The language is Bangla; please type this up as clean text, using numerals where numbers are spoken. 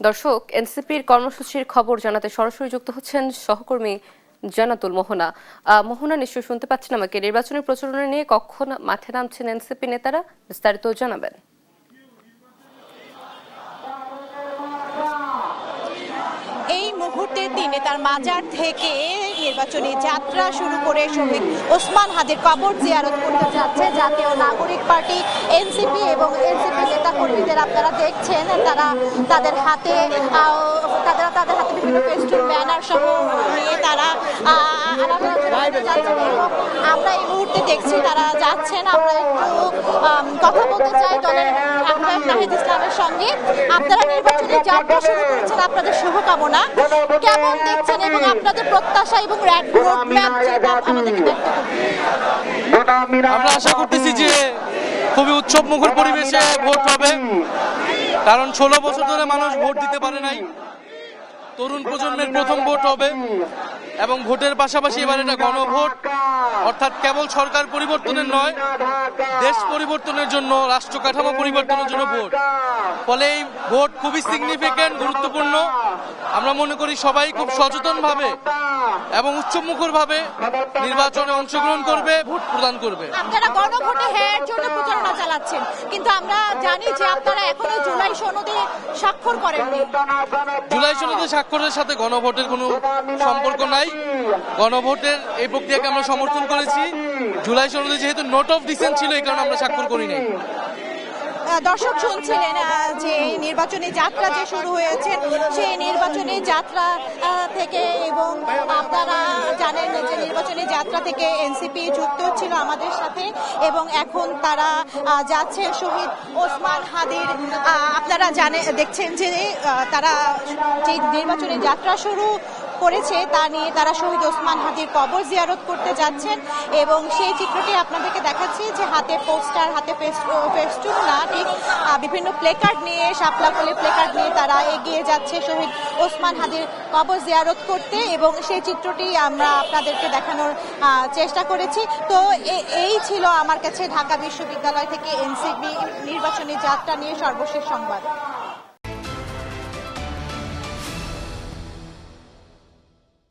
দর্শক, এনসিপির কর্মসূচির খবর জানাতে সরাসরি যুক্ত হচ্ছেন সহকর্মী জান্নাতুল মোহনা। মোহনা, নিশ্চয়ই শুনতে পাচ্ছেন আমাকে। নির্বাচনী প্রচারণা নিয়ে কখন মাঠে নামছেন এনসিপি নেতারা, বিস্তারিত জানাবেন। এই মুহূর্তে তিনি তার মাজার থেকে নির্বাচনী যাত্রা শুরু করে শহীদ ওসমান হাদির কবর জিয়ারত করতে যাচ্ছে জাতীয় নাগরিক পার্টি এনসিপি এবং এনসিপি নেতা কর্মীদের আপনারা দেখছেন তারা তাদের হাতে বিভিন্ন ফেস্টুন ব্যানার সহ নিয়ে তারা আমরা এই মুহূর্তে দেখছি তারা যাচ্ছেন। আমরা একটু কথা বলতে চাই দলের আহ্বায়ক নাহিদ ইসলামের সঙ্গে। আপনারা নির্বাচনী যাত্রা শুরু করেছেন, আপনাদের শুভকামনা। কেমন দেখছেন এবং আপনাদের প্রত্যাশা এবং রোডম্যাপ যেটা আমাদেরকে ব্যক্ত করবেন? আমরা আশা করতেছি যে খুবই উৎসব মুখর পরিবেশে ভোট হবে, কারণ 16 বছর ধরে মানুষ ভোট দিতে পারে নাই। তরুণ প্রজন্মের প্রথম ভোট হবে এবং ভোটের পাশাপাশি এবার এটা গণভোট, অর্থাৎ কেবল সরকার পরিবর্তনের নয়, দেশ পরিবর্তনের জন্য, রাষ্ট্র কাঠামো পরিবর্তনের জন্য ভোট। ফলে এই ভোট খুবই সিগনিফিক্যান্ট, গুরুত্বপূর্ণ। আমরা মনে করি সবাই খুব সচেতনভাবে এবং উচ্চমুখরভাবে নির্বাচনে অংশগ্রহণ করবে, ভোট প্রদান করবে। আপনারা গণভোটে হ্যাঁর জন্য প্রচারণা চালাচ্ছেন, কিন্তু আমরা জানি যে আপনারা এখনো জুলাই সনদে স্বাক্ষর করেননি। জুলাই সনদে স্বাক্ষরের সাথে গণভোটের কোনো সম্পর্ক নাই। গণভোটের এই প্রক্রিয়াকে আমরা সমর্থন করেছি। জুলাই সনদে যেহেতু নোট অফ ডিসেন্ট ছিল, এই কারণে আমরা স্বাক্ষর করি নাই। দর্শক শুনছিলেন যে নির্বাচনী যাত্রা যে শুরু হয়েছে, সেই নির্বাচনী যাত্রা থেকে, এবং আপনারা জানেন যে নির্বাচনী যাত্রা থেকে এনসিপি যুক্ত ছিল আমাদের সাথে, এবং এখন তারা যাচ্ছেন শহীদ ওসমান হাদির। আপনারা দেখছেন যে তারা যে নির্বাচনী যাত্রা শুরু করেছে তা নিয়ে তারা শহীদ ওসমান হাদির কবর জিয়ারত করতে যাচ্ছেন, এবং সেই চিত্রটি আপনাদেরকে দেখাচ্ছি যে হাতে পোস্টার, হাতে ফেস্টুন না, ঠিক বিভিন্ন প্লেকার্ড নিয়ে, শাপলাকলি প্লেকার্ড নিয়ে তারা এগিয়ে যাচ্ছে শহীদ ওসমান হাদির কবর জিয়ারত করতে, এবং সেই চিত্রটি আমরা আপনাদেরকে দেখানোর চেষ্টা করেছি। তো এই ছিল আমার কাছে ঢাকা বিশ্ববিদ্যালয় থেকে এনসিপি নির্বাচনী যাত্রা নিয়ে সর্বশেষ সংবাদ।